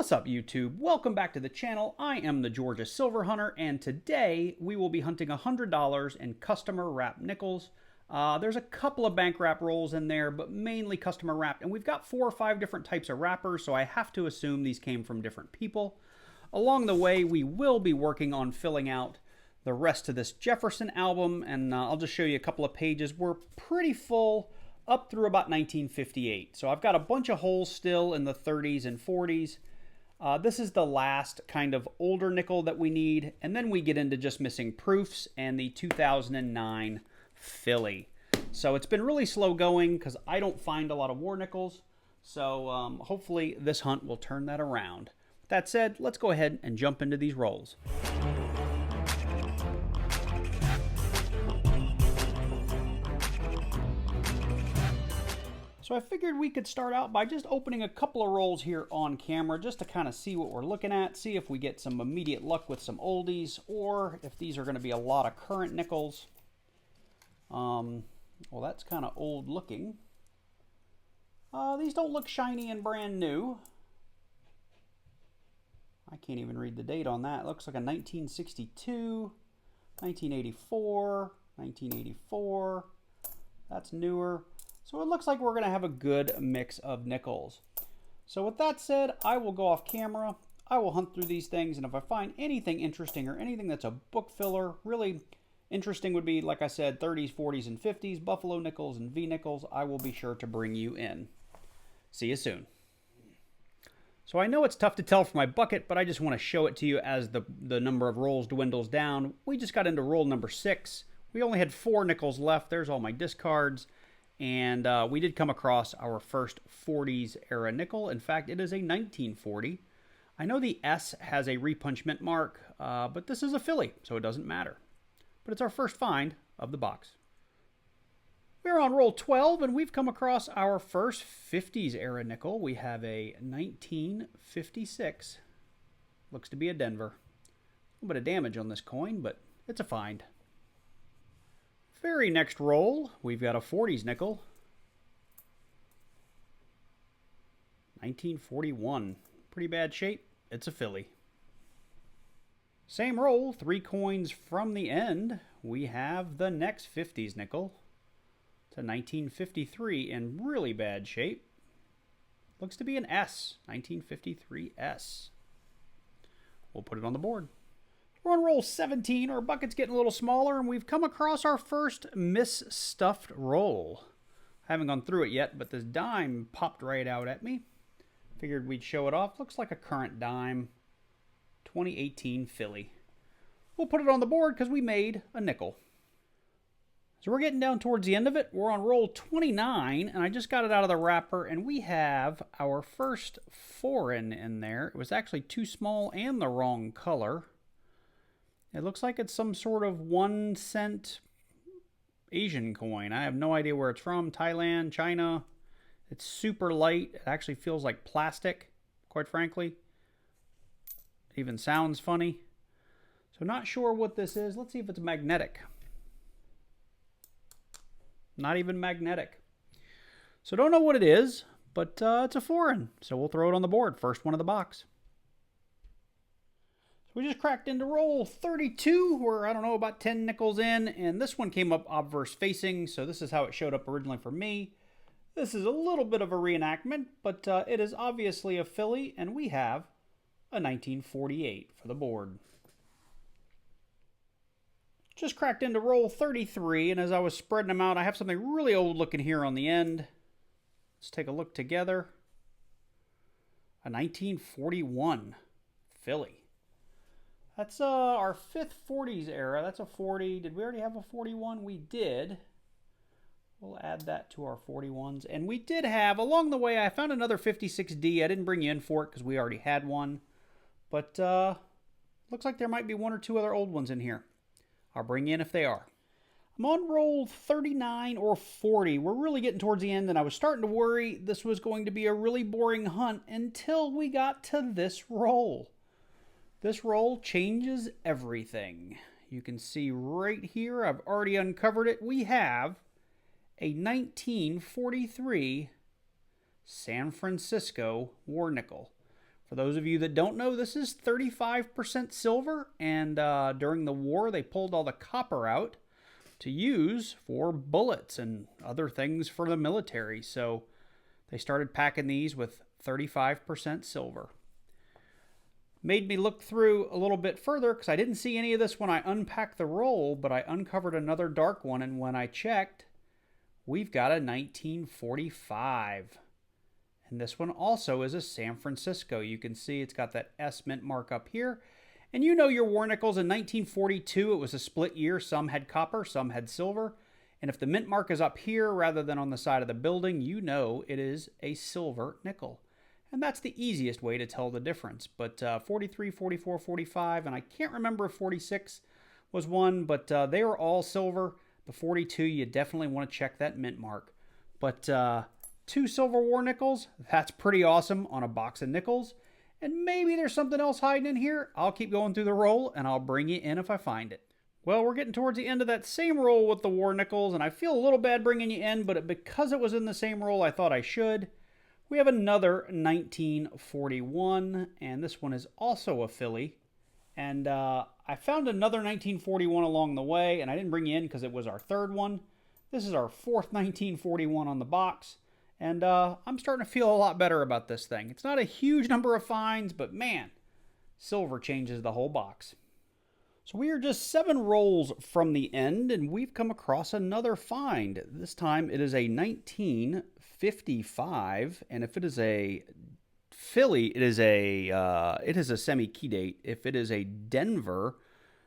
What's up, YouTube? Welcome back to the channel. I am the Georgia Silver Hunter, and today we will be hunting $100 in customer wrap nickels. There's a couple of bank wrap rolls in there, but mainly customer wrapped, and we've got 4 or 5 different types of wrappers, so I have to assume these came from different people. Along the way, we will be working on filling out the rest of this Jefferson album, and I'll just show you a couple of pages. We're pretty full up through about 1958. So I've got a bunch of holes still in the 30s and 40s. This is the last kind of older nickel that we need, and then we get into just missing proofs and the 2009 Philly. So it's been really slow going because I don't find a lot of war nickels. So hopefully this hunt will turn that around. That said, let's go ahead and jump into these rolls. So I figured we could start out by just opening a couple of rolls here on camera just to kind of see what we're looking at, see if we get some immediate luck with some oldies, or if these are going to be a lot of current nickels. Well, that's kind of old looking. These don't look shiny and brand new. I can't even read the date on that. It looks like a 1962, 1984, 1984. That's newer. So it looks like we're going to have a good mix of nickels. So with that said, I will go off camera. I will hunt through these things, and if I find anything interesting or anything that's a book filler, really interesting would be, like I said, 30s, 40s, and 50s, buffalo nickels and V nickels, I will be sure to bring you in. See you soon. So I know it's tough to tell from my bucket, but I just want to show it to you as the number of rolls dwindles down. We just got into roll number 6. We only had 4 nickels left. There's all my discards. And we did come across our first 40s era nickel. In fact, it is a 1940. I know the S has a repunch mint mark, but this is a Philly, so it doesn't matter. But it's our first find of the box. We're on roll 12, and we've come across our first 50s era nickel. We have a 1956. Looks to be a Denver. A little bit of damage on this coin, but it's a find. Very next roll, we've got a 40s nickel. 1941. Pretty bad shape. It's a Philly. Same roll, 3 coins from the end. We have the next 50s nickel. It's a 1953 in really bad shape. Looks to be an S. 1953 S. We'll put it on the board. We're on roll 17. Our bucket's getting a little smaller, and we've come across our first misstuffed roll. I haven't gone through it yet, but this dime popped right out at me. Figured we'd show it off. Looks like a current dime. 2018 Philly. We'll put it on the board because we made a nickel. So we're getting down towards the end of it. We're on roll 29, and I just got it out of the wrapper, and we have our first foreign in there. It was actually too small and the wrong color. It looks like it's some sort of 1 cent Asian coin. I have no idea where it's from. Thailand, China. It's super light. It actually feels like plastic, quite frankly. It even sounds funny. So not sure what this is. Let's see if it's magnetic. Not even magnetic. So don't know what it is, but it's a foreign. So we'll throw it on the board. First one of the box. We just cracked into roll 32. We're, I don't know, about 10 nickels in, and this one came up obverse facing, so this is how it showed up originally for me. This is a little bit of a reenactment, but it is obviously a Philly, and we have a 1948 for the board. Just cracked into roll 33, and as I was spreading them out, I have something really old looking here on the end. Let's take a look together. A 1941 Philly. That's our 5th 40s era. That's a 40. Did we already have a 41? We did. We'll add that to our 41s. And we did have, along the way, I found another 56D. I didn't bring you in for it because we already had one. But looks like there might be 1 or 2 other old ones in here. I'll bring you in if they are. I'm on roll 39 or 40. We're really getting towards the end, and I was starting to worry this was going to be a really boring hunt until we got to this roll. This roll changes everything. You can see right here, I've already uncovered it. We have a 1943 San Francisco war nickel. For those of you that don't know, this is 35% silver, and during the war they pulled all the copper out to use for bullets and other things for the military. So they started packing these with 35% silver. Made me look through a little bit further because I didn't see any of this when I unpacked the roll, but I uncovered another dark one, and when I checked, we've got a 1945. And this one also is a San Francisco. You can see it's got that S mint mark up here. And you know your war nickels in 1942, it was a split year. Some had copper, some had silver. And if the mint mark is up here rather than on the side of the building, you know it is a silver nickel. And that's the easiest way to tell the difference. But 43, 44, 45, and I can't remember if 46 was one, but they were all silver. The 42, you definitely want to check that mint mark. But 2 silver war nickels, that's pretty awesome on a box of nickels. And maybe there's something else hiding in here. I'll keep going through the roll, and I'll bring you in if I find it. Well, we're getting towards the end of that same roll with the war nickels, and I feel a little bad bringing you in, but because it was in the same roll, I thought I should. We have another 1941, and this one is also a Philly. And I found another 1941 along the way, and I didn't bring you in because it was our third one. This is our fourth 1941 on the box, and I'm starting to feel a lot better about this thing. It's not a huge number of finds, but man, silver changes the whole box. So we are just 7 rolls from the end, and we've come across another find. This time it is a 1955, and if it is a Philly, it is a semi-key date. If it is a Denver,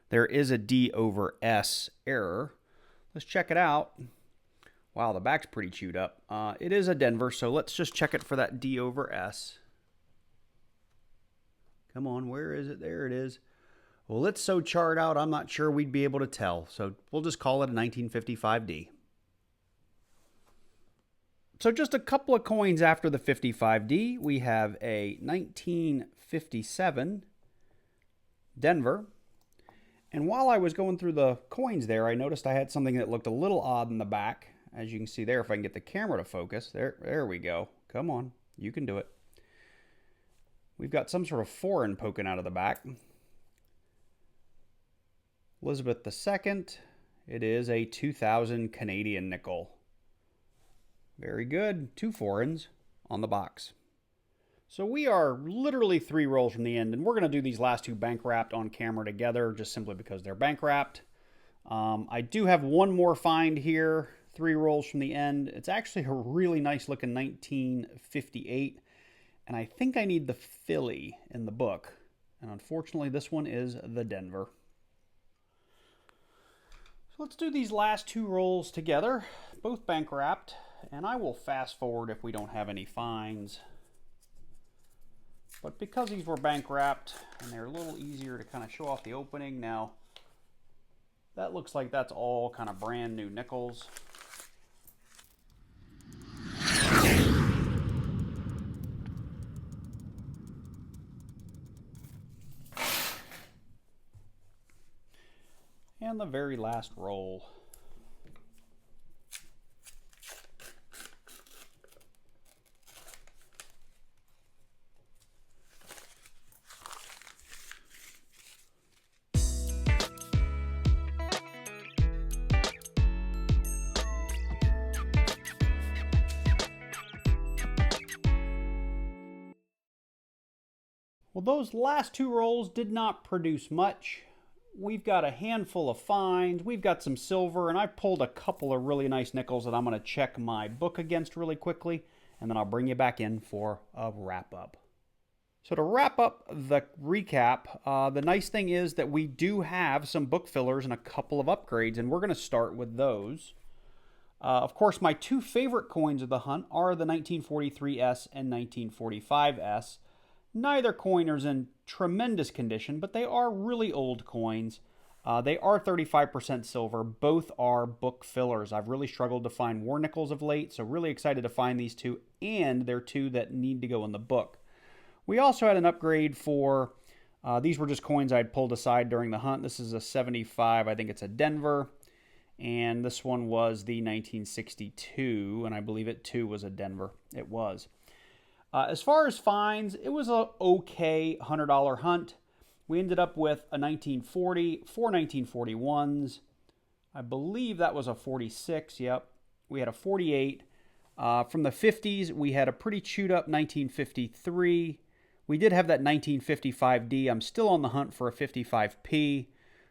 there is a D over S error. Let's check it out. Wow, the back's pretty chewed up. It is a Denver, so let's just check it for that D over S. Come on, where is it? There it is. Well, it's so charred out, I'm not sure we'd be able to tell. So we'll just call it a 1955D. So just a couple of coins after the 55D, we have a 1957 Denver. And while I was going through the coins there, I noticed I had something that looked a little odd in the back. As you can see there, if I can get the camera to focus. There we go. Come on, you can do it. We've got some sort of foreign poking out of the back. Elizabeth II, it is a 2000 Canadian nickel. Very good. 2 foreigns on the box. So we are literally 3 rolls from the end, and we're going to do these last 2 bank wrapped on camera together just simply because they're bank wrapped. I do have one more find here, 3 rolls from the end. It's actually a really nice looking 1958, and I think I need the Philly in the book. And unfortunately, this one is the Denver. So let's do these last 2 rolls together, both bank wrapped, and I will fast forward if we don't have any finds. But because these were bank wrapped and they're a little easier to kind of show off the opening, now that looks like that's all kind of brand new nickels. And the very last roll. Well, those last 2 rolls did not produce much. We've got a handful of finds, we've got some silver, and I pulled a couple of really nice nickels that I'm going to check my book against really quickly, and then I'll bring you back in for a wrap-up. So to wrap up the recap, the nice thing is that we do have some book fillers and a couple of upgrades, and we're going to start with those. Of course, my 2 favorite coins of the hunt are the 1943S and 1945S. Neither coin is in tremendous condition, but they are really old coins. They are 35% silver. Both are book fillers. I've really struggled to find war nickels of late, so really excited to find these 2, and they're 2 that need to go in the book. We also had an upgrade for, these were just coins I'd pulled aside during the hunt. This is a 75, I think it's a Denver, and this one was the 1962, and I believe it too was a Denver. It was. As far as finds, it was a okay $100 hunt. We ended up with a 1940, four 1941s. I believe that was a 46, yep. We had a 48. From the 50s, we had a pretty chewed up 1953. We did have that 1955D. I'm still on the hunt for a 55P.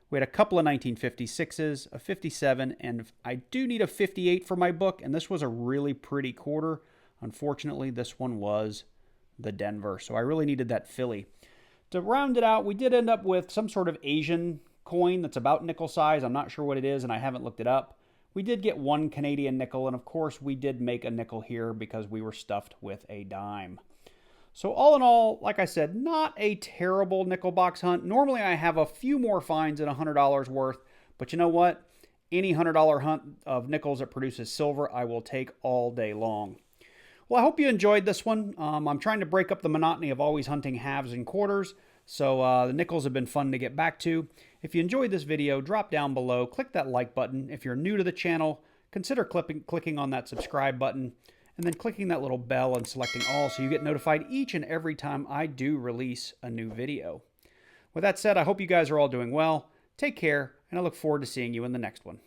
We had a couple of 1956s, a 57, and I do need a 58 for my book, and this was a really pretty quarter. Unfortunately, this one was the Denver, so I really needed that Philly. To round it out, we did end up with some sort of Asian coin that's about nickel size. I'm not sure what it is, and I haven't looked it up. We did get one Canadian nickel, and of course, we did make a nickel here because we were stuffed with a dime. So all in all, like I said, not a terrible nickel box hunt. Normally I have a few more finds than $100 worth, but you know what? Any $100 hunt of nickels that produces silver, I will take all day long. Well, I hope you enjoyed this one. I'm trying to break up the monotony of always hunting halves and quarters, so the nickels have been fun to get back to. If you enjoyed this video, drop down below, click that like button. If you're new to the channel, consider clicking on that subscribe button, and then clicking that little bell and selecting all so you get notified each and every time I do release a new video. With that said, I hope you guys are all doing well. Take care, and I look forward to seeing you in the next one.